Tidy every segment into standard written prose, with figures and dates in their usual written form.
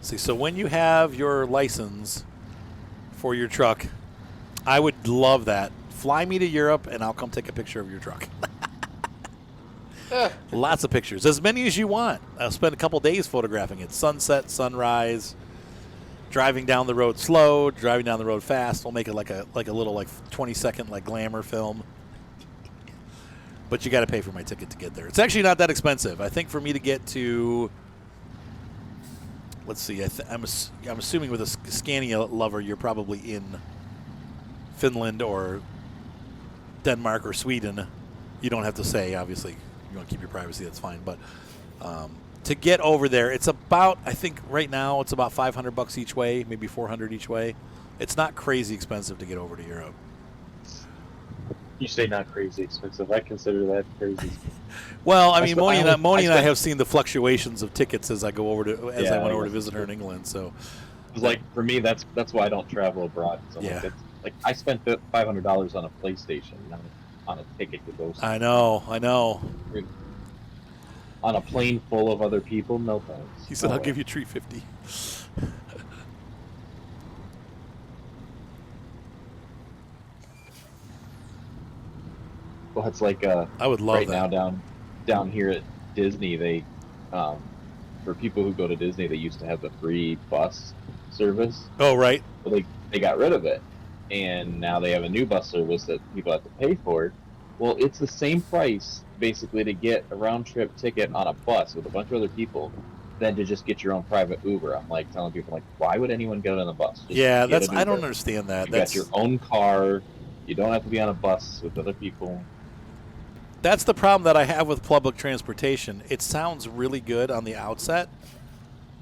See, so when you have your license for your truck, I would love that. Fly me to Europe, and I'll come take a picture of your truck. Lots of pictures, as many as you want. I'll spend a couple days photographing it. Sunset, sunrise, driving down the road slow, driving down the road fast. We'll make it like a little 20-second glamour film. But you got to pay for my ticket to get there. It's actually not that expensive. I think for me to get to, let's see, I'm assuming with a Scania lover, you're probably in Finland or Denmark or Sweden. You don't have to say, obviously. You want to keep your privacy, that's fine. But to get over there, it's about, I think right now, it's about $500 each way, maybe $400 each way. It's not crazy expensive to get over to Europe. You say not crazy expensive. I consider that crazy. Well, I mean, Moni and I have seen the fluctuations of tickets as I go over to I went over to visit her in England. So, it was like for me, that's why I don't travel abroad. So yeah. Like I spent $500 on a PlayStation, not on a ticket to go. I know. On a plane full of other people, no thanks. He said, "I'll give you $350." Well, it's like I would love right that. now down here at Disney. They for people who go to Disney, they used to have the free bus service. Oh, right. But they got rid of it, and now they have a new bus service that people have to pay for. Well, it's the same price basically to get a round trip ticket on a bus with a bunch of other people than to just get your own private Uber. I'm like telling people, why would anyone get on a bus? Just I don't understand that. You got your own car. You don't have to be on a bus with other people. That's the problem that I have with public transportation. It sounds really good on the outset,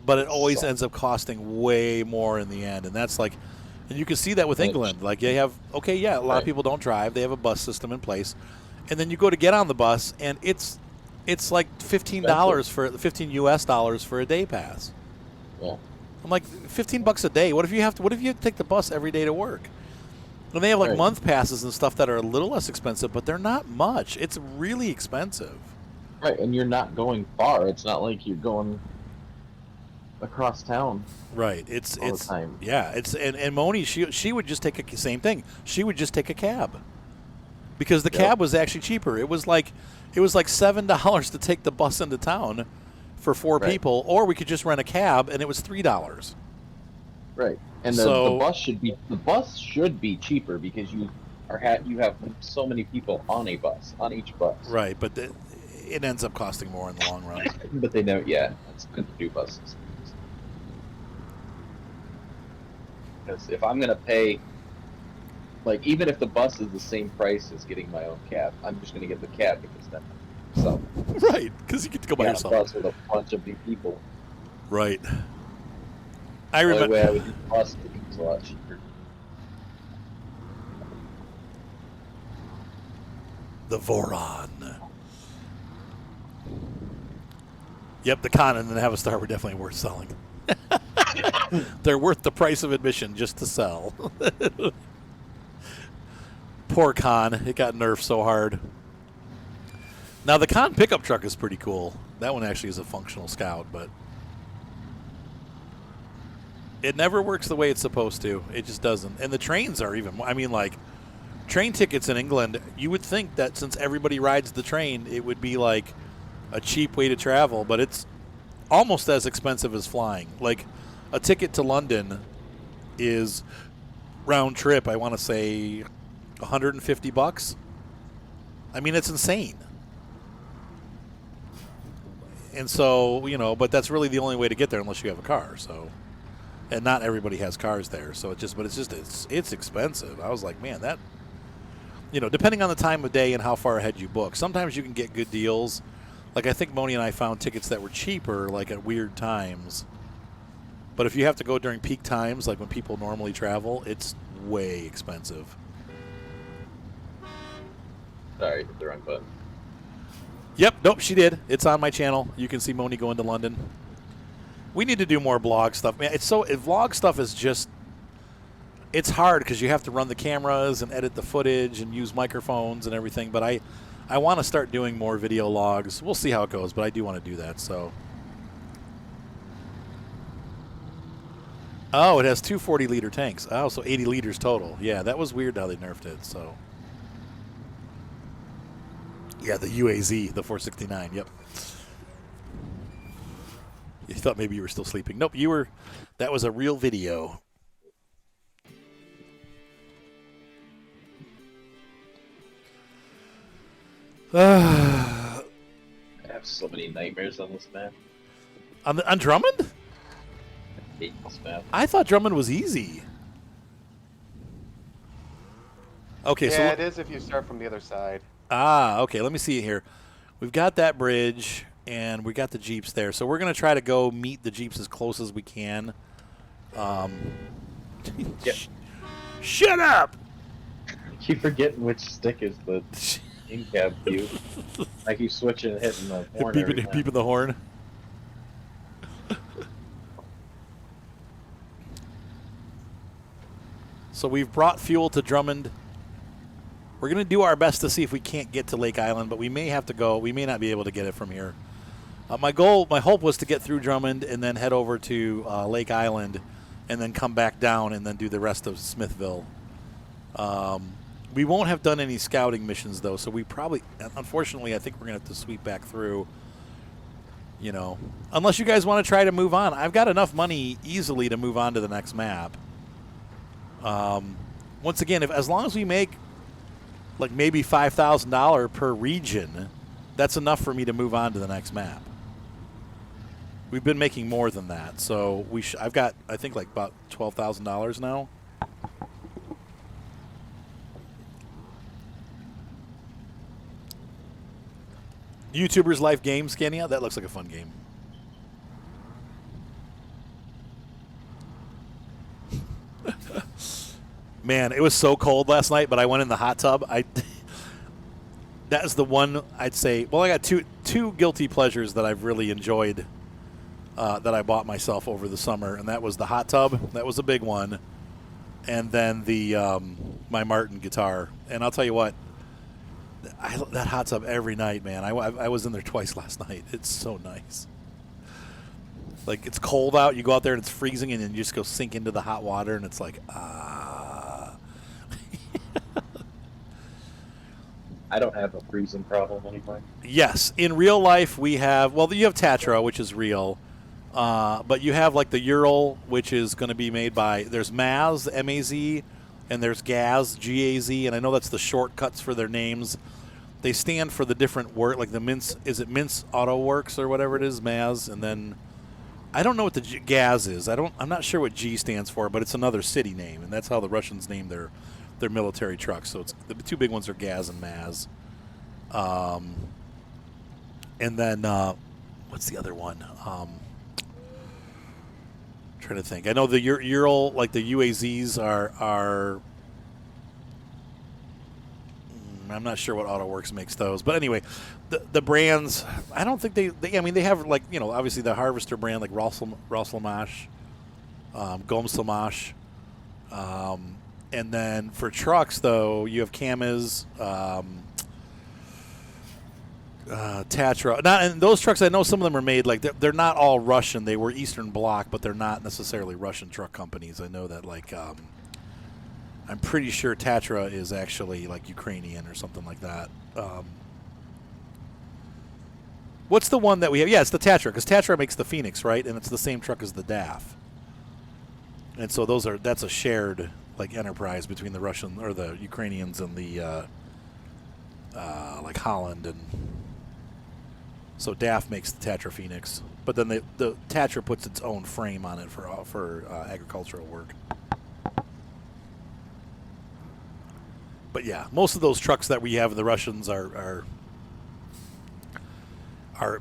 but it always ends up costing way more in the end. And that's and you can see that with England. They have, a lot of people don't drive. They have a bus system in place. And then you go to get on the bus, and it's like $15 for $15 for a day pass. Yeah. I'm like, $15 a day. What if you take the bus every day to work? And they have month passes and stuff that are a little less expensive, but they're not much. It's really expensive. Right, and you're not going far. It's not like you're going across town. Right. It's all the time. Yeah. And Moni, she would just take the same thing. She would just take a cab, because the cab was actually cheaper. It was like $7 to take the bus into town for 4 people, or we could just rent a cab and it was $3. Right. And the bus should be cheaper because you have so many people on each bus. Right, but it ends up costing more in the long run. But they know, it's good to do buses. Because if I'm gonna pay, even if the bus is the same price as getting my own cab, I'm just gonna get the cab because then right, because you get to go by yourself. A bus with a bunch of people. Right. I remember. The way I would do the bus was a lot cheaper. The Voron. Yep, the Con and the Navistar were definitely worth selling. They're worth the price of admission just to sell. Poor Con. It got nerfed so hard. Now, the Con pickup truck is pretty cool. That one actually is a functional Scout, but it never works the way it's supposed to. It just doesn't. And the trains are even, train tickets in England, you would think that since everybody rides the train, it would be a cheap way to travel, but it's almost as expensive as flying. A ticket to London is round trip, I want to say $150. I mean, it's insane. And so, but that's really the only way to get there unless you have a car. So, and not everybody has cars there. So it's expensive. I was like, man, that, depending on the time of day and how far ahead you book, sometimes you can get good deals. I think Moni and I found tickets that were cheaper, at weird times. But if you have to go during peak times, when people normally travel, it's way expensive. Sorry, hit the wrong button. Yep, nope, she did. It's on my channel. You can see Moni going to London. We need to do more vlog stuff. Man, vlog stuff is just, it's hard because you have to run the cameras and edit the footage and use microphones and everything. But I want to start doing more video logs. We'll see how it goes, but I do want to do that. So Oh, it has two 40-liter tanks. Oh, so 80 liters total. Yeah, that was weird how they nerfed it. So, yeah, the UAZ, the 469. Yep. You thought maybe you were still sleeping. Nope, you were. That was a real video. I have so many nightmares on this map. On Drummond? I hate this map. I thought Drummond was easy. Okay, Yeah, so it is if you start from the other side. okay. Let me see it here. We've got that bridge, and we got the Jeeps there. So we're gonna try to go meet the Jeeps as close as we can. Yep. Shut up! I keep forgetting which stick is the in-cab view. I keep switching and hitting the horn every time. Beeping the horn. So we've brought fuel to Drummond. We're going to do our best to see if we can't get to Lake Island, but we may have to go. We may not be able to get it from here. My hope was to get through Drummond and then head over to Lake Island and then come back down and then do the rest of Smithville. We won't have done any scouting missions, though, so we probably, unfortunately, I think we're going to have to sweep back through, unless you guys want to try to move on. I've got enough money easily to move on to the next map. Once again, as long as we make like maybe $5,000 per region, that's enough for me to move on to the next map. We've been making more than that, so I've got, I think, like about $12,000 now. YouTubers Life game, Scania. That looks like a fun game. Man, it was so cold last night, but I went in the hot tub. That is the one I'd say. Well, I got two guilty pleasures that I've really enjoyed that I bought myself over the summer, and that was the hot tub. That was a big one, and then the my Martin guitar. And I'll tell you what, that hot tub every night, man. I was in there twice last night. It's so nice. Like, it's cold out. You go out there and it's freezing, and then you just go sink into the hot water, and it's like, I don't have a freezing problem anymore. Yes, in real life we have. Well, you have Tatra, which is real, but you have like the Ural, which is going to be made by. There's Maz, M-A-Z, and there's Gaz, G-A-Z, and I know that's the shortcuts for their names. They stand for the different work, like the Mince. Is it Mince Auto Works or whatever it is, Maz, and then I don't know what the Gaz is. I'm not sure what G stands for, but it's another city name, and that's how the Russians name their military trucks. So it's the two big ones are Gaz and Maz. And then what's the other one? Trying to think. I know the Ural, like the UAZs are I'm not sure what AutoWorks makes those, but anyway, the brands. I don't think they. I mean, they have like obviously the Harvester brand like Rosselmash, Gomselmash. And then for trucks, though, you have Camas, Tatra. And those trucks, I know some of them are made, like, they're not all Russian. They were Eastern Bloc, but they're not necessarily Russian truck companies. I know that, like, I'm pretty sure Tatra is actually, like, Ukrainian or something like that. What's the one that we have? Yeah, it's the Tatra, because Tatra makes the Phoenix, right? And it's the same truck as the DAF. And so that's a shared like enterprise between the Russian or the Ukrainians and the like Holland, and so DAF makes the Tatra Phoenix, but then the Tatra puts its own frame on it for agricultural work. But yeah, most of those trucks that we have in the Russians are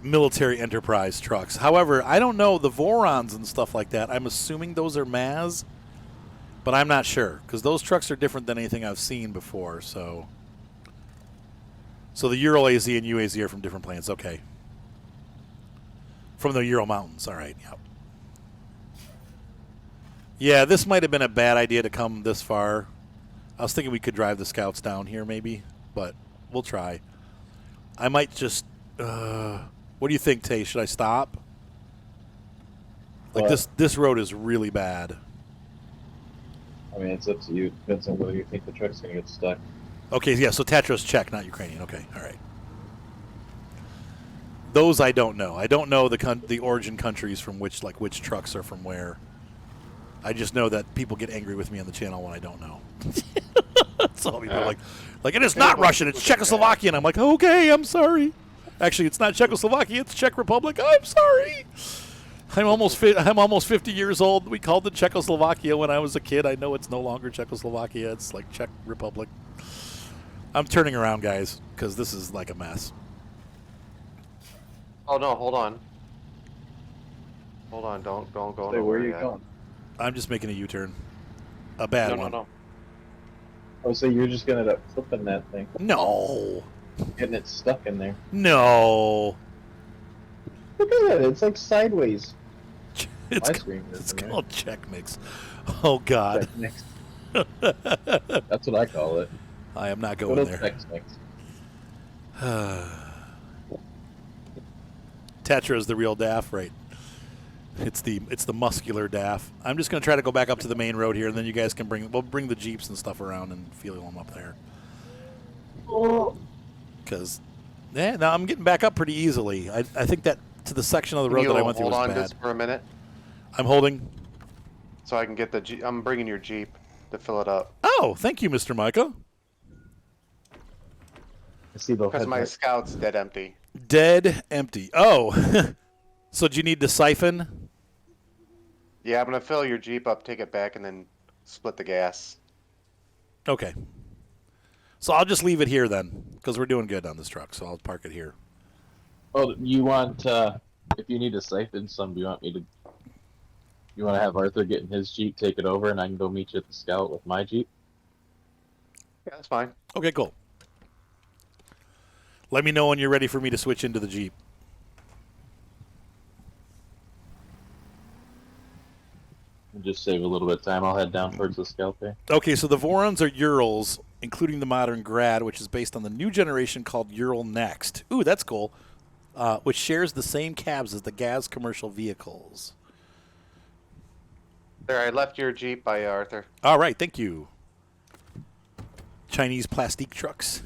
military enterprise trucks. However, I don't know the Vorons and stuff like that. I'm assuming those are Maz. But I'm not sure, because those trucks are different than anything I've seen before. So the Ural AZ and UAZ are from different plants. Okay. From the Ural Mountains. All right. Yep. Yeah, this might have been a bad idea to come this far. I was thinking we could drive the scouts down here maybe, but we'll try. I might just... what do you think, Tay? Should I stop? Like, this road is really bad. I mean, it's up to you. It depends on whether you think the truck's going to get stuck. Okay, yeah, so Tetris, check, not Ukrainian. Okay, all right. Those I don't know. I don't know the origin countries from which trucks are from where. I just know that people get angry with me on the channel when I don't know. So people are like it is not Russian, it's Czechoslovakian. I'm like, okay, I'm sorry. Actually, it's not Czechoslovakia, it's Czech Republic. I'm sorry. I'm almost 50 years old. We called it Czechoslovakia when I was a kid. I know it's no longer Czechoslovakia. It's like Czech Republic. I'm turning around, guys, because this is like a mess. Oh no, hold on. Hold on, don't go Hey, where nowhere are you yet. going? I'm just making a U-turn. A bad one. No. Oh, so you're just going to end up flipping that thing, No. getting it stuck in there. No. Look at that. It's like sideways. It's My screen is it's in there. called check mix. Oh, God. Check mix. That's what I call it. I am not Good going old there. check mix. Tetra is the real DAF, right? It's the muscular DAF. I'm just going to try to go back up to the main road here, and then you guys can bring the Jeeps and stuff around and feel them up there. Because, now I'm getting back up pretty easily. I think that to the section of the road that I went through was hold on bad. just for a minute, I'm holding. so I can get the Jeep. I'm bringing your Jeep to fill it up Oh, thank you, Mr. Micah. I see the because my headlight. Scout's dead empty. Dead empty. Oh, so do you need to siphon? Yeah, I'm gonna fill your Jeep up, take it back, and then split the gas. Okay. So I'll just leave it here then, because we're doing good on this truck. So I'll park it here. Oh, you want, if you need to siphon some, do you want me to, you want to have Arthur get in his Jeep, take it over, and I can go meet you at the Scout with my Jeep? Yeah, that's fine. Okay, cool. Let me know when you're ready for me to switch into the Jeep. And just save a little bit of time. I'll head down towards the Scout there. Okay, so the Vorons are Urals, including the modern Grad, which is based on the new generation called Ural Next. Ooh, that's cool. Which shares the same cabs as the Gaz commercial vehicles. There, I left your Jeep by Arthur. All right, thank you. Chinese plastique trucks.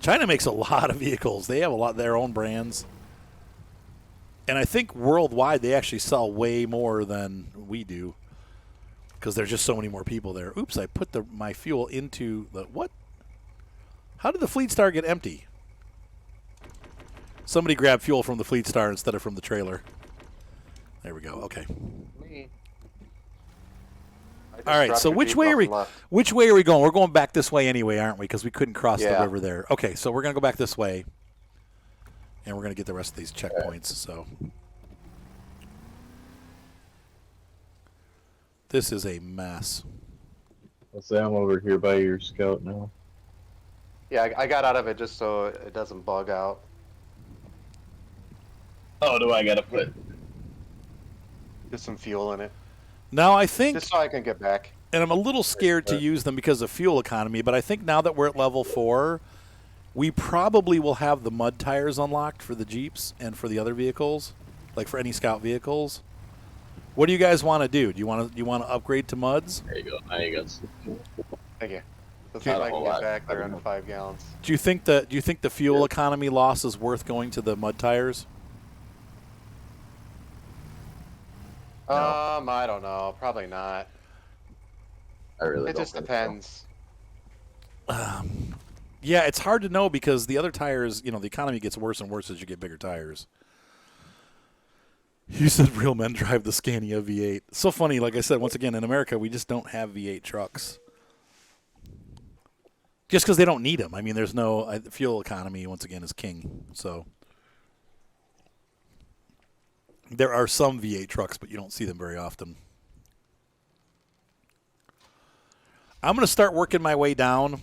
China makes a lot of vehicles. They have a lot of their own brands. And I think worldwide they actually sell way more than we do because there's just so many more people there. Oops, I put my fuel into the what? How did the Fleet Star get empty? Somebody grabbed fuel from the Fleet Star instead of from the trailer. There we go. Okay. Me. I just All right. dropped So your which Jeep way off are we? and left. Which way are we going? We're going back this way anyway, aren't we? Because we couldn't cross the Yeah. river there. Okay. So we're gonna go back this way, and we're gonna get the rest of these checkpoints. So this is a mess. Let's say I'm over here by your Scout now. Yeah, I got out of it just so it doesn't bug out. Oh, do I gotta put? Just some fuel in it, Now I think, just so I can get back. and I'm a little scared to use them because of fuel economy, but I think now that we're at level 4, we probably will have the mud tires unlocked for the Jeeps and for the other vehicles, like for any Scout vehicles. What do you guys want to do? Do you want to upgrade to muds? There you go. Now you got. Thank you. Let's Not see if a I can whole get lot. back there under 5 gallons. Do you think the fuel economy loss is worth going to the mud tires? No. I don't know. Probably not. I really. It don't just think depends. Yeah, it's hard to know because the other tires, the economy gets worse and worse as you get bigger tires. You said real men drive the Scania V8. So funny, like I said, once again, in America, we just don't have V8 trucks. Just because they don't need them. I mean, there's no fuel economy, once again, is king. So there are some V8 trucks, but you don't see them very often. I'm going to start working my way down.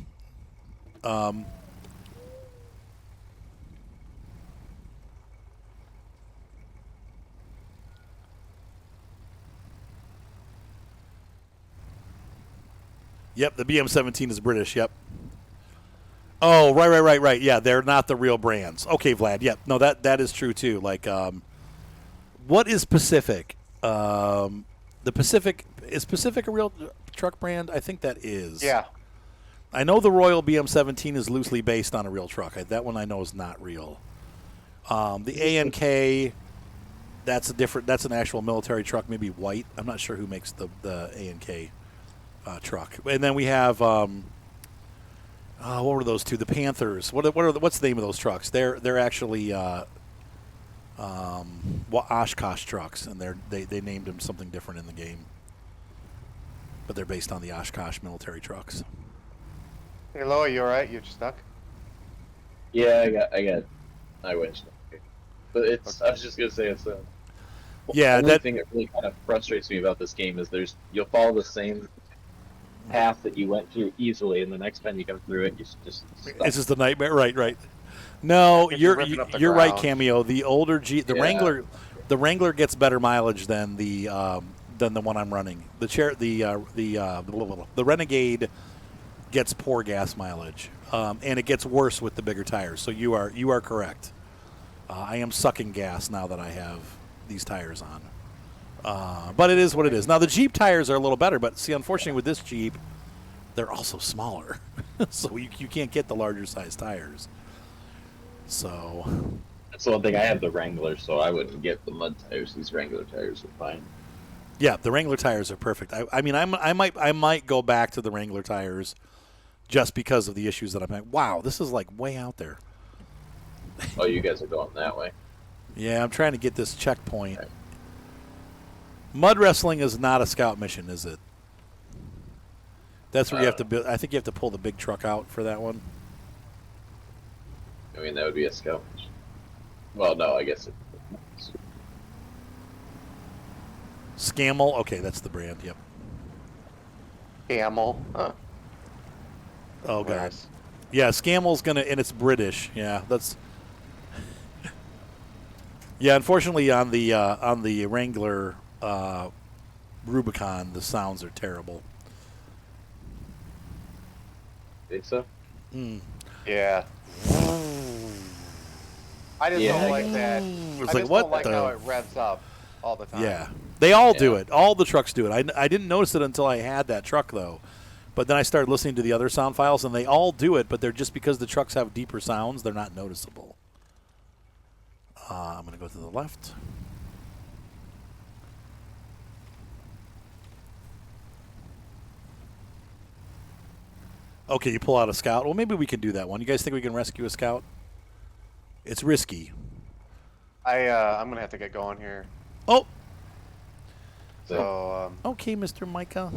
Yep, the BM17 is British, yep. Oh, right. Yeah, they're not the real brands. Okay, Vlad, yep. No, that is true, too. Like, what is Pacific? The Pacific is Pacific a real truck brand? I think that is. Yeah. I know the Royal BM17 is loosely based on a real truck. That one I know is not real. The ANK, that's a different. That's an actual military truck, maybe white. I'm not sure who makes the ANK truck. And then we have what were those two? The Panthers. What's the name of those trucks? They're actually Oshkosh trucks, and they named them something different in the game. But they're based on the Oshkosh military trucks. Hey, Loa, you all right? You stuck? Yeah, I got my wish. But it's. Okay. I was just gonna say it's. Yeah, the only thing that really kind of frustrates me about this game is you'll follow the same path that you went through easily, and the next time you come through it, you just stuck. It's just a nightmare. Right. No, If you're you're ripping up the right, ground. Cameo. The older the Yeah. Wrangler gets better mileage than the one I'm running. The Renegade gets poor gas mileage, and it gets worse with the bigger tires. So you are correct. I am sucking gas now that I have these tires on. But it is what it is. Now the Jeep tires are a little better, but see, unfortunately with this Jeep, they're also smaller, so you can't get the larger size tires. So That's the one thing. I have the Wrangler, so I wouldn't get the mud tires. These Wrangler tires are fine. yeah, the Wrangler tires are perfect. I mean, I might go back to the Wrangler tires just because of the issues that I'm having. Wow, this is like way out there. Oh, you guys are going that way. Yeah, I'm trying to get this checkpoint. Okay. Mud wrestling is not a scout mission, is it? That's where you have to build. I think you have to pull the big truck out for that one. I mean, that would be a scout. Well, no, I guess it. Scammel. Okay, that's the brand. Yep. Camel. Huh. Oh god. Nice. Yeah, Scammel's gonna, and it's British. Yeah, that's. Yeah, unfortunately, on the Wrangler Rubicon, the sounds are terrible. Think so? Mm. Yeah. I just Yeah. don't like that. It's I like, just what don't like the- how it revs up all the time. Yeah, they all do Yeah. it. All the trucks do it. I didn't notice it until I had that truck though, but then I started listening to the other sound files, and they all do it. But they're just because the trucks have deeper sounds, they're not noticeable. I'm gonna go to the left. Okay, you pull out a scout. Well, maybe we can do that one. You guys think we can rescue a scout? It's risky. I'm gonna have to get going here. Oh, So okay, Mr. Micah.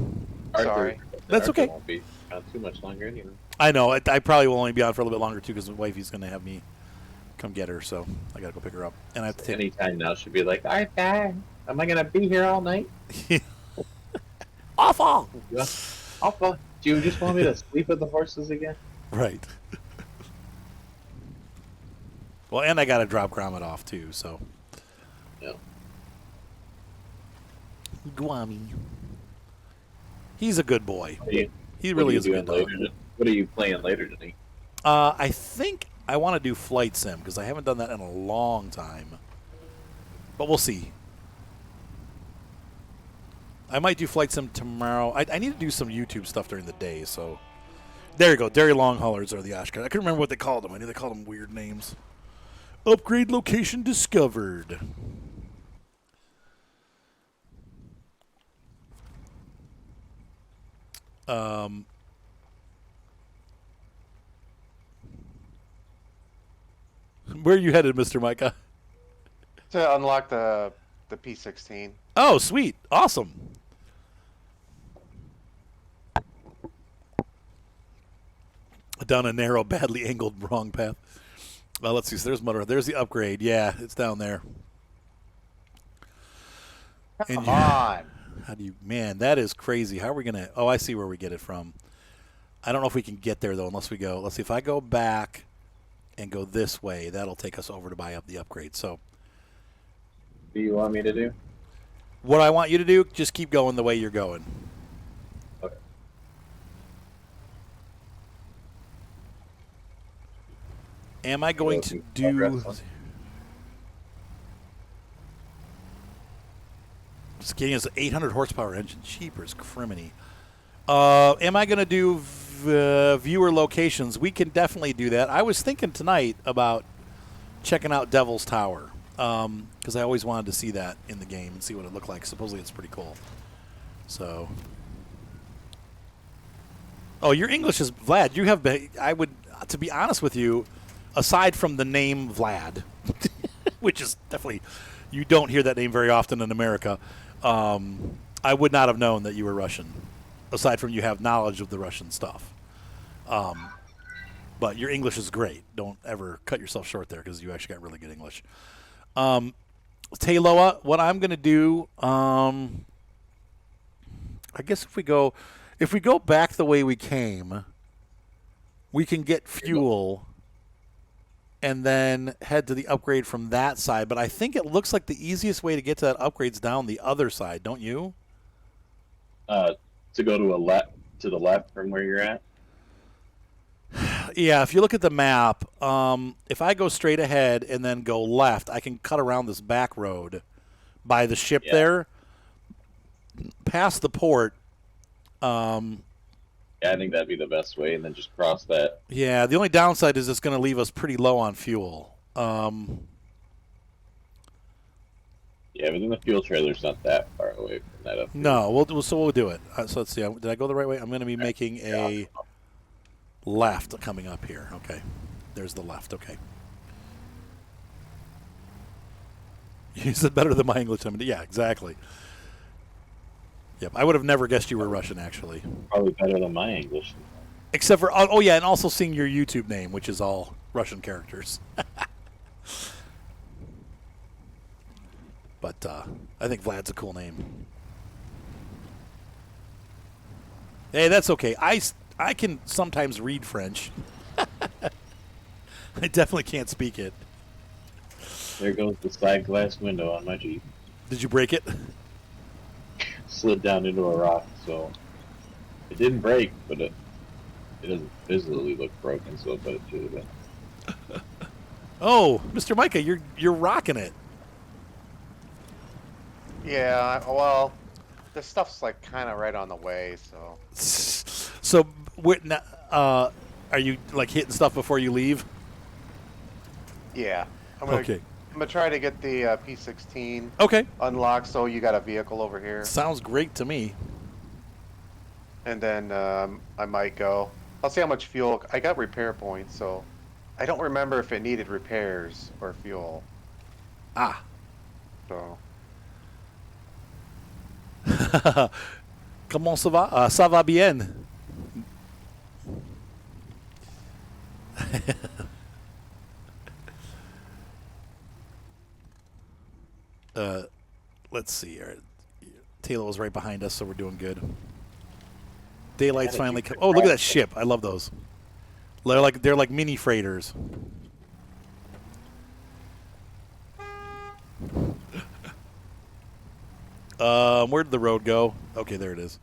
Sorry. That's Arthur okay. Won't be on too much longer anyway. I know. I probably will only be on for a little bit longer too because my wifey's going to have me come get her, so I got to go pick her up. And I have to take. Any time now should be like, Arthur, am I gonna be here all night? Awful. Yeah. Alpha, do you just want me to sleep with the horses again? Right. Well, and I got to drop Gromit off too, so. Yeah. Guami. He's a good boy. What are you, He what are really you is a doing good dog. later? What are you playing later tonight? I think I want to do Flight Sim because I haven't done that in a long time. But we'll see. I might do Flight Sim tomorrow. I need to do some YouTube stuff during the day, so. There you go. Dairy Long Haulers are the Oshkosh. I couldn't remember what they called them. I knew they called them weird names. Upgrade location discovered. Where are you headed, Mr. Micah? to unlock the P16. Oh, sweet. Awesome. Down a narrow, badly angled, wrong path. Well, let's see. So there's Motor. There's the upgrade. Yeah, it's down there. And Come on. how do you? Man, that is crazy. How are we gonna? Oh, I see where we get it from. I don't know if we can get there though, unless we go. Let's see. If I go back and go this way, that'll take us over to buy up the upgrade. So, What do you want me to do? what I want you to do, just keep going the way you're going. Okay. Am I going to do? Getting us an 800 horsepower engine. Cheapers, criminy. Am I going to do viewer locations? We can definitely do that. I was thinking tonight about checking out Devil's Tower because I always wanted to see that in the game and see what it looked like. Supposedly it's pretty cool. So, oh, your English is Vlad. You have been, I would, to be honest with you, aside from the name Vlad, which is definitely, you don't hear that name very often in America. I would not have known that you were Russian, aside from you have knowledge of the Russian stuff. But your English is great. Don't ever cut yourself short there because you actually got really good English. Tayloa, what I'm going to do, I guess if we go back the way we came, we can get fuel and then head to the upgrade from that side. But I think it looks like the easiest way to get to that upgrade's down the other side, don't you? To go to the left from where you're at. Yeah, if you look at the map, if I go straight ahead and then go left, I can cut around this back road by the ship there, past the port. Yeah, I think that'd be the best way, and then just cross that. Yeah, the only downside is it's going to leave us pretty low on fuel. Yeah, but then the fuel trailer's not that far away from that. Up no, we'll do it. So let's see. Did I go the right way? I'm going to be making a left coming up here. Okay, there's the left. Okay, you said better than my English. Yeah, exactly. Yep, I would have never guessed you were Russian, actually. Probably better than my English. Except for, oh yeah, and also seeing your YouTube name, which is all Russian characters. But I think Vlad's a cool name. Hey, that's okay. I can sometimes read French. I definitely can't speak it. There goes the side glass window on my Jeep. Did you break it? Slid down into a rock, so it didn't break, but it doesn't visually look broken, so but it should have been. Oh, Mr. Micah, you're rocking it. Yeah, well, this stuff's like kind of right on the way, so. So, are you like hitting stuff before you leave? Yeah. Okay. I'm gonna try to get the P16 Okay. unlocked, so you got a vehicle over here, Sounds great to me. and then I might go. I'll see how much fuel. I got repair points, so I don't remember if it needed repairs or fuel. Ah. So. Comment ça va? Ça va bien. Let's see. Taylor was right behind us, so we're doing good. Daylight's finally come. Oh, look at that ship! I love those. They're like mini freighters. Where did the road go? Okay, there it is.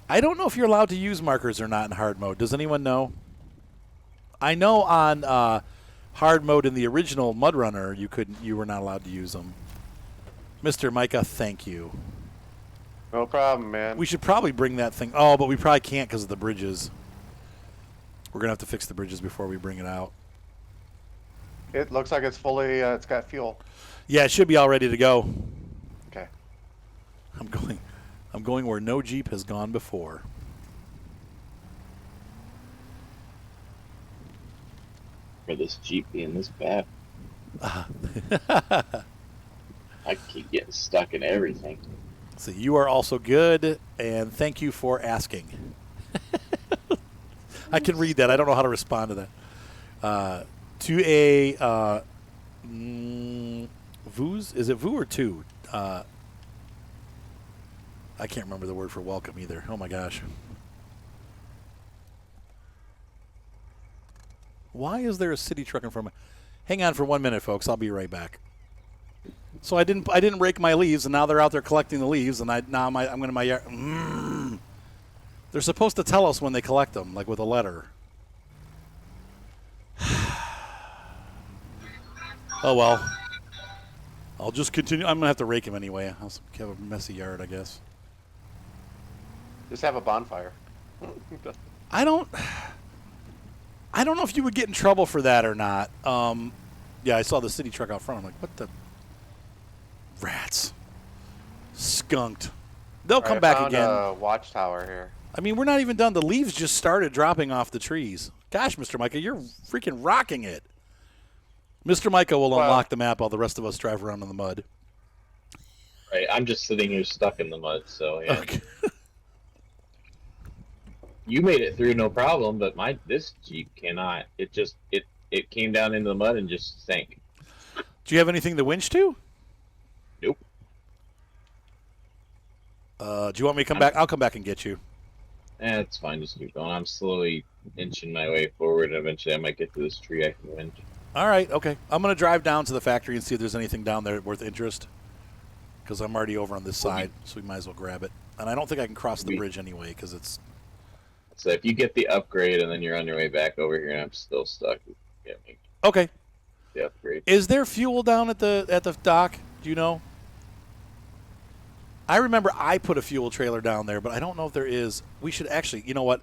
I don't know if you're allowed to use markers or not in hard mode. Does anyone know? I know on hard mode in the original Mud Runner, you were not allowed to use them. Mr. Micah, thank you. No problem, man. We should probably bring that thing. Oh, but we probably can't because of the bridges. We're gonna have to fix the bridges before we bring it out. It looks like it's fully. It's got fuel. Yeah, it should be all ready to go. Okay. I'm going where no Jeep has gone before. For this Jeep being this bad. I keep getting stuck in everything. So you are also good, and thank you for asking. I can read that. I don't know how to respond to that. To a Vooz? Is it Voo or two? I can't remember the word for welcome either. Oh my gosh. Why is there a city truck in front of me? Hang on for 1 minute, folks. I'll be right back. So I didn't rake my leaves, and now they're out there collecting the leaves, and I'm going to my yard. They're supposed to tell us when they collect them, like with a letter. Oh well. I'll just continue. I'm going to have to rake him anyway. I'll have a messy yard, I guess. Just have a bonfire. I don't know if you would get in trouble for that or not. Yeah, I saw the city truck out front. I'm like, what the? Rats. Skunked. They'll come back I again. found a watchtower here. I mean, we're not even done. The leaves just started dropping off the trees. Gosh, Mr. Micah, you're freaking rocking it. Mr. Micah will unlock the map while the rest of us drive around in the mud. Right, I'm just sitting here stuck in the mud, so yeah. Okay. You made it through no problem, but this Jeep cannot. It came down into the mud and just sank. Do you have anything to winch to? Nope. Do you want me to come back? I'll come back and get you. It's fine. Just keep going. I'm slowly inching my way forward, and eventually I might get to this tree I can winch. All right, okay. I'm going to drive down to the factory and see if there's anything down there worth interest. Because I'm already over on this side, so we might as well grab it. And I don't think I can cross the bridge anyway, because it's... So if you get the upgrade and then you're on your way back over here and I'm still stuck, get me Okay. the upgrade. Is there fuel down at the dock? Do you know? I remember I put a fuel trailer down there, but I don't know if there is. We should actually, you know what?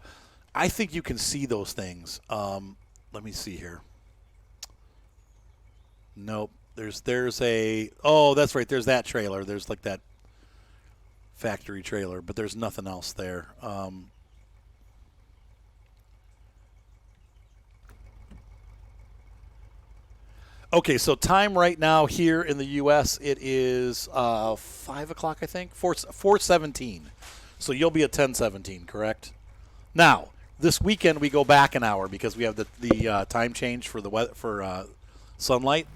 I think you can see those things. Let me see here. Nope. There's a, oh, that's right. There's that trailer. There's like that factory trailer, but there's nothing else there. Okay, so time right now here in the U.S., it is 5 o'clock, I think, 4:17. So you'll be at 10:17, correct? Now, this weekend we go back an hour because we have the time change for the weather, for sunlight.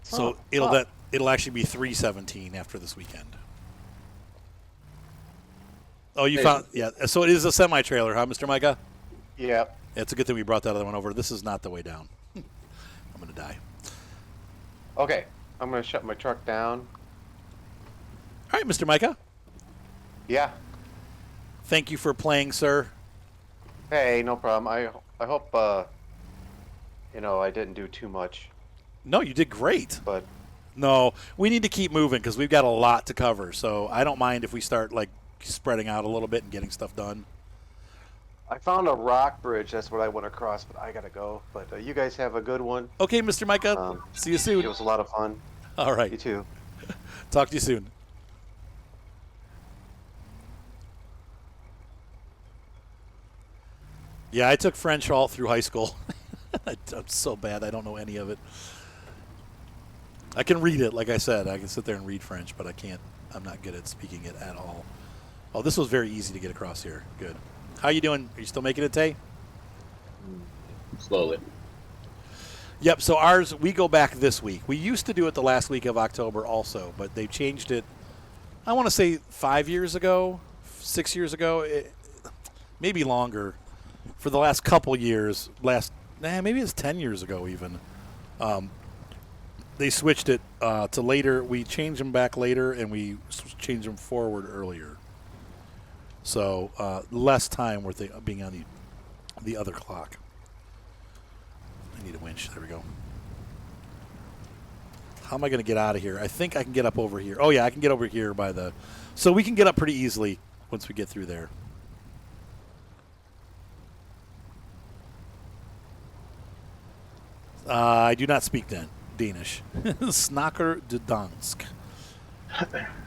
So it'll actually be 3:17 after this weekend. Oh, you found, yeah. So it is a semi-trailer, huh, Mr. Micah? Yep. Yeah, it's a good thing we brought that other one over. This is not the way down. I'm going to die. Okay, I'm going to shut my truck down. All right, Mr. Micah. Yeah. Thank you for playing, sir. Hey, no problem. I hope, I didn't do too much. No, you did great. But no, we need to keep moving because we've got a lot to cover. So I don't mind if we start like spreading out a little bit and getting stuff done. I found a rock bridge. That's what I went across, but I got to go. But you guys have a good one. Okay, Mr. Micah. See you soon. It was a lot of fun. All right. You too. Talk to you soon. Yeah, I took French all through high school. I'm so bad. I don't know any of it. I can read it, like I said. I can sit there and read French, but I can't. I'm not good at speaking it at all. Oh, this was very easy to get across here. Good. How you doing? Are you still making it, Tay? Slowly. Yep, so ours, we go back this week. We used to do it the last week of October also, but they changed it, I want to say 5 years ago, 6 years ago, maybe longer. For the last couple years, maybe it's 10 years ago even, they switched it to later. We changed them back later, and we changed them forward earlier. So less time worth being on the other clock. I need a winch. There we go. How am I going to get out of here? I think I can get up over here. Oh, yeah, I can get over here by the... So we can get up pretty easily once we get through there. I do not speak Danish. Snakker de dansk.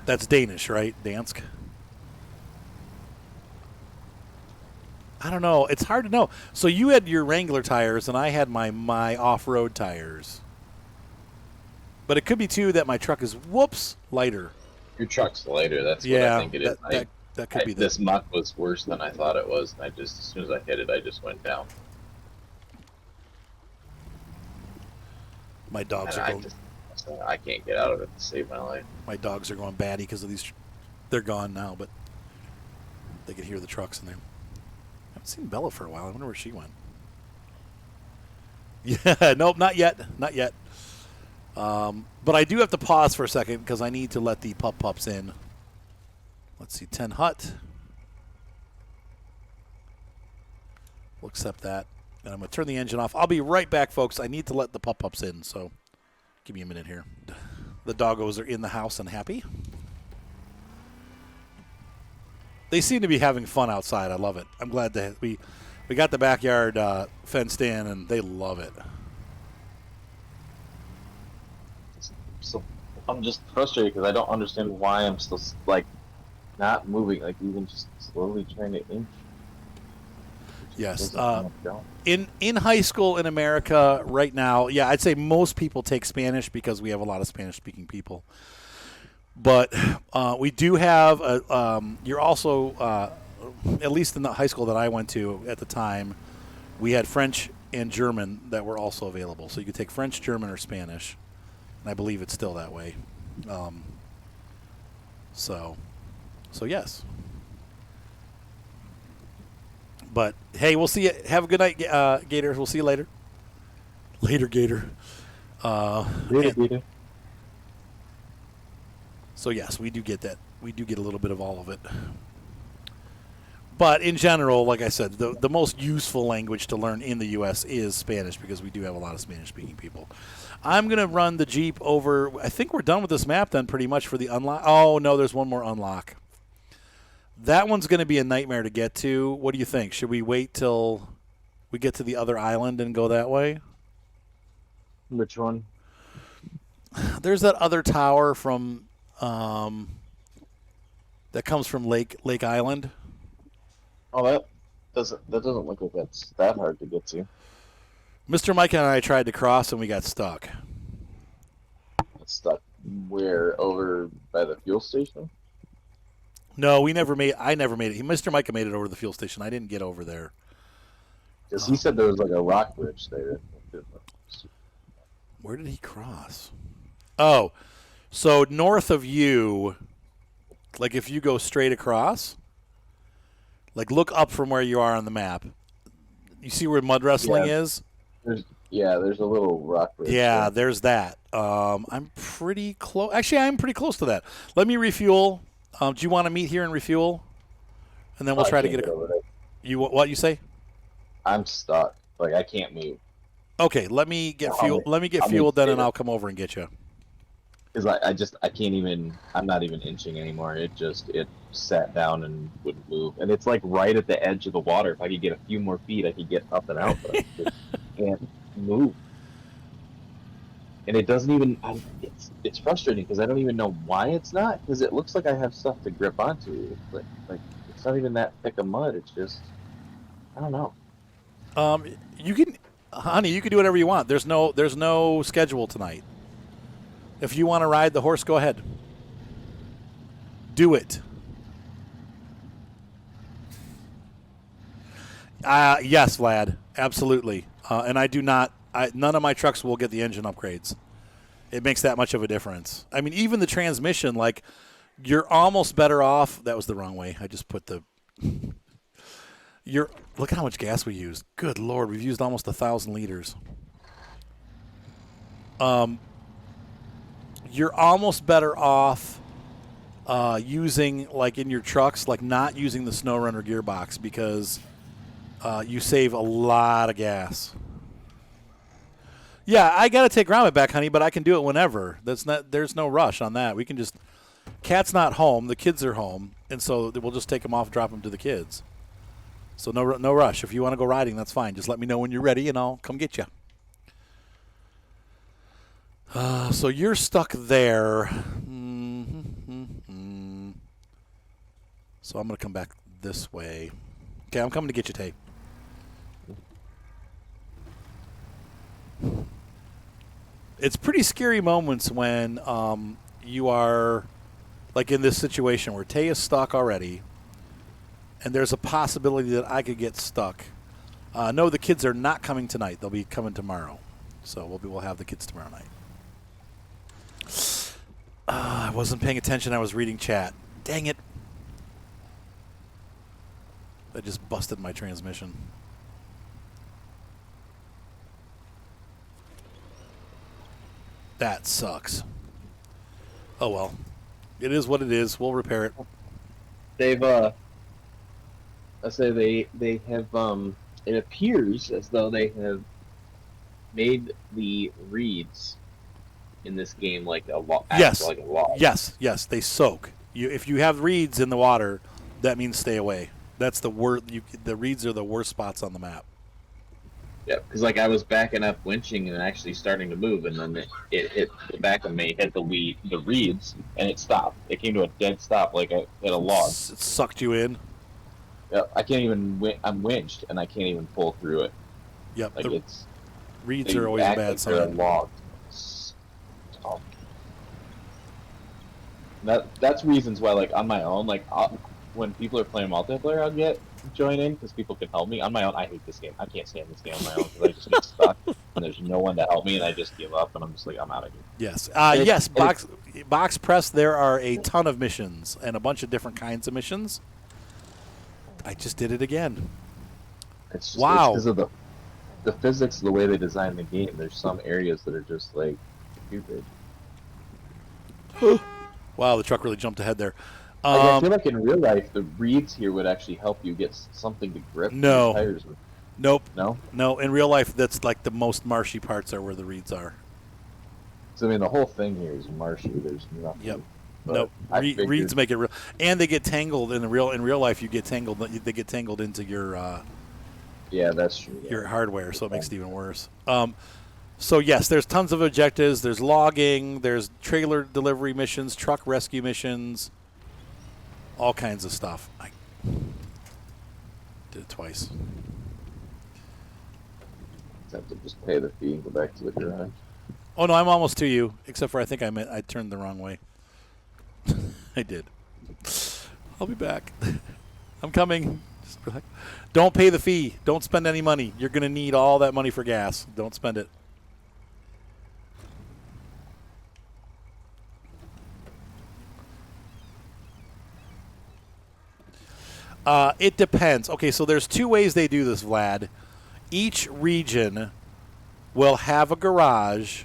That's Danish, right? Dansk? I don't know. It's hard to know. So you had your Wrangler tires, and I had my off-road tires. But it could be, too, that my truck is, lighter. Your truck's lighter. That's what I think it is. That could be this muck was worse than I thought it was. And as soon as I hit it, I just went down. My dogs are going... I can't get out of it to save my life. My dogs are going batty because of these... They're gone now, but they can hear the trucks in there. I haven't seen Bella for a while. I wonder where she went. Yeah, nope, not yet. Not yet. But I do have to pause for a second because I need to let the pups in. Let's see, 10 hut. We'll accept that. And I'm going to turn the engine off. I'll be right back, folks. I need to let the pups in, so give me a minute here. The doggos are in the house and happy. They seem to be having fun outside. I love it. I'm glad that we got the backyard fenced in, and they love it. So I'm just frustrated because I don't understand why I'm still like not moving, like even just slowly trying to inch. Yes. In high school in America right now, yeah, I'd say most people take Spanish because we have a lot of Spanish-speaking people. But we do have you're also at least in the high school that I went to at the time, we had French and German that were also available. So you could take French, German, or Spanish, and I believe it's still that way. So yes. But hey, we'll see you. Have a good night, Gators. We'll see you later. Later, Gator. Gator. So yes, we do get that. We do get a little bit of all of it. But in general, like I said, the most useful language to learn in the U.S. is Spanish because we do have a lot of Spanish-speaking people. I'm going to run the Jeep over. I think we're done with this map then pretty much for the unlock. Oh, no, there's one more unlock. That one's going to be a nightmare to get to. What do you think? Should we wait till we get to the other island and go that way? Which one? There's that other tower from that comes from Lake Island. Oh, that doesn't look like that's that hard to get to. Mr. Mike and I tried to cross and we got stuck. It's stuck where? Over by the fuel station? No, I never made it. Mr. Micah made it over to the fuel station. I didn't get over there. Because he said there was like a rock bridge there. Where did he cross? Oh, so north of you, like if you go straight across, like look up from where you are on the map. You see where mud wrestling is? There's a little rock bridge. Yeah, there's that. I'm pretty close. Actually, I'm pretty close to that. Let me refuel. Do you want to meet here and refuel? And then we'll try to get over there. You what you say? I'm stuck. Like I can't move. Okay, let me get fuel. Let me get fueled then, and I'll come over and get you. Because I can't even. I'm not even inching anymore. It sat down and wouldn't move, and it's like right at the edge of the water. If I could get a few more feet, I could get up and out, but I just can't move. And it doesn't even. It's frustrating because I don't even know why it's not. Because it looks like I have stuff to grip onto. It's like it's not even that thick of mud. It's just I don't know. You can, honey. You can do whatever you want. There's no schedule tonight. If you want to ride the horse, go ahead. Do it. Yes, Vlad. Absolutely. And I do not. None of my trucks will get the engine upgrades. It makes that much of a difference. I mean, even the transmission, like, you're almost better off. That was the wrong way. I just put the. Look at how much gas we used. Good Lord, we've used almost 1,000 liters. You're almost better off using, like in your trucks, like not using the Snowrunner gearbox because you save a lot of gas. Yeah, I got to take Gromit back, honey, but I can do it whenever. There's no rush on that. We can just – Cat's not home. The kids are home, and so we'll just take them off, drop them to the kids. So no rush. If you want to go riding, that's fine. Just let me know when you're ready, and I'll come get you. So you're stuck there. Mm-hmm. So I'm going to come back this way. Okay, I'm coming to get you, Tay. It's pretty scary moments when you are like in this situation where Tay is stuck already, and there's a possibility that I could get stuck. No, the kids are not coming tonight. They'll be coming tomorrow. So we'll have the kids tomorrow night. I wasn't paying attention. I was reading chat. Dang it. I just busted my transmission. That sucks. Oh, well. It is what it is. We'll repair it. They've, I say they have, it appears as though they have made the reeds in this game like a log. Yes. Like a log. Yes, they soak. If you have reeds in the water, that means stay away. That's the worst. The reeds are the worst spots on the map. Yeah, because like I was backing up, winching, and actually starting to move, and then it hit the back of me, hit the reeds, and it stopped. It came to a dead stop, like it hit a log. It sucked you in. Yeah, I can't even. I'm winched, and I can't even pull through it. Yep. Like reeds are always a bad like they're a sign. log. Oh. That's reasons why, like on my own, like when people are playing multiplayer, I'll join in because people can help me. On my own, I hate this game. I can't stand this game on my own because I just get stuck and there's no one to help me, and I just give up and I'm just like, I'm out of here. Yes. Yes. Box press. There are a ton of missions and a bunch of different kinds of missions. I just did it again. It's just, wow. Because of the physics, the way they design the game. There's some areas that are just like stupid. Wow, the truck really jumped ahead there. I feel like in real life, the reeds here would actually help you get something to grip No. your tires with. Nope. No? In real life, that's like the most marshy parts are where the reeds are. So, I mean, the whole thing here is marshy. There's nothing. Yep. But Nope. I Reeds make it real, and they get tangled in real life. You get tangled. They get tangled into your yeah, that's true. Yeah. your hardware, so it makes it even worse. So yes, there's tons of objectives. There's logging. There's trailer delivery missions, truck rescue missions, all kinds of stuff. I did it twice. Have to just pay the fee and go back to the garage. Oh no, I'm almost to you. Except for I think I turned the wrong way. I did. I'll be back. I'm coming. Just relax. Don't pay the fee. Don't spend any money. You're going to need all that money for gas. Don't spend it. It depends. Okay, so there's two ways they do this, Vlad. Each region will have a garage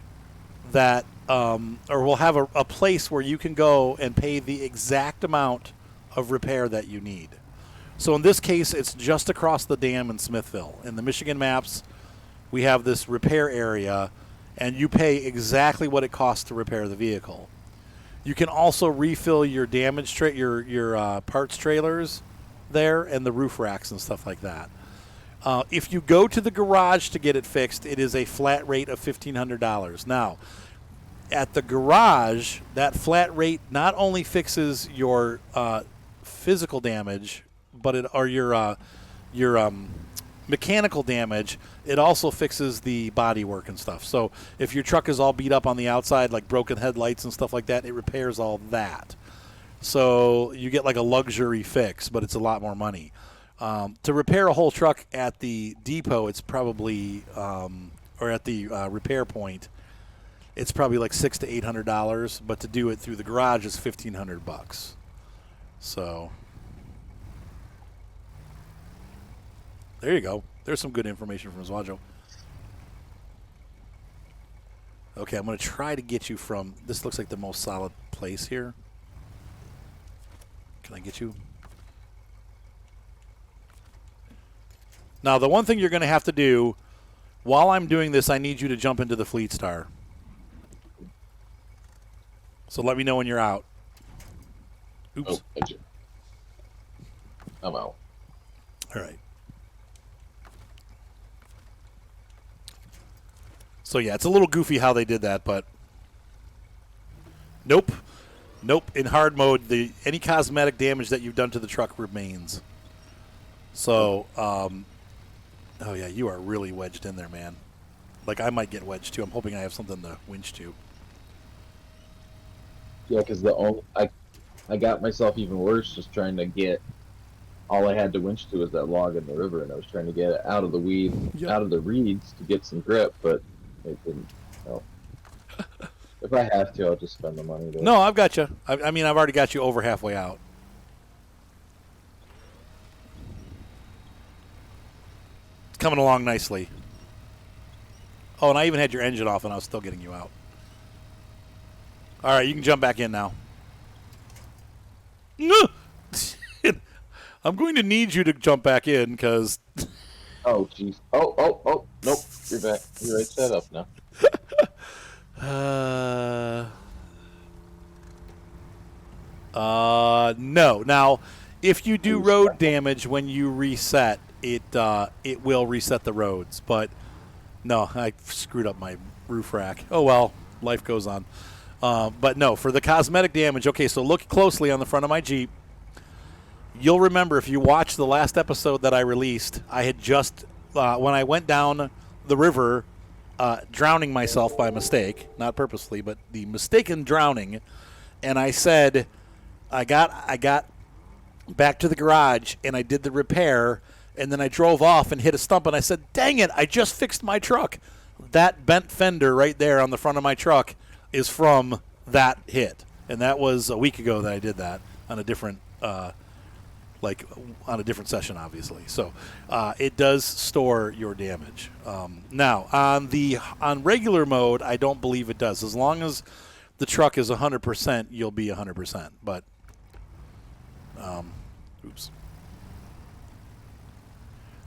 that, or will have a place where you can go and pay the exact amount of repair that you need. So in this case, it's just across the dam in Smithville. In the Michigan maps, we have this repair area, and you pay exactly what it costs to repair the vehicle. You can also refill your damaged your parts trailers there and the roof racks and stuff like that. If you go to the garage to get it fixed, it is a flat rate of $1,500. Now, at the garage, that flat rate not only fixes your physical damage, but your mechanical damage. It also fixes the body work and stuff. So if your truck is all beat up on the outside, like broken headlights and stuff like that, it repairs all that. So you get like a luxury fix, but it's a lot more money. To repair a whole truck at the depot, it's probably, or at the repair point, it's probably like $600 to $800. But to do it through the garage is $1,500. So there you go. There's some good information from Zwajo. Okay, I'm going to try to get you from. This looks like the most solid place here. Can I get you? Now, the one thing you're going to have to do while I'm doing this, I need you to jump into the Fleet Star. So let me know when you're out. Oops. Oh, thank you. I'm out. All right. So, yeah, it's a little goofy how they did that, but nope. Nope. In hard mode, any cosmetic damage that you've done to the truck remains. So, oh, yeah, you are really wedged in there, man. Like, I might get wedged, too. I'm hoping I have something to winch to. Yeah, because I got myself even worse just trying to get. All I had to winch to was that log in the river, and I was trying to get it out of the out of the reeds to get some grip, but it didn't help. If I have to, I'll just spend the money. No, I've got you. I mean, I've already got you over halfway out. It's coming along nicely. Oh, and I even had your engine off, and I was still getting you out. All right, you can jump back in now. I'm going to need you to jump back in because. Oh, jeez. Oh, nope. You're back. You're right set up now. No. Now, if you do road damage when you reset, it will reset the roads. But no, I screwed up my roof rack. Oh well, life goes on. But no, for the cosmetic damage. Okay, so look closely on the front of my Jeep. You'll remember if you watched the last episode that I released, I had just when I went down the river, drowning myself by mistake, not purposely, but the mistaken drowning, and I said, I got back to the garage and I did the repair, and then I drove off and hit a stump, and I said, dang it, I just fixed my truck. That bent fender right there on the front of my truck is from that hit, and that was a week ago that I did that on a different on a different session, obviously. So it does store your damage. Now on regular mode, I don't believe it does. As long as the truck is 100%, you'll be 100%. But oops.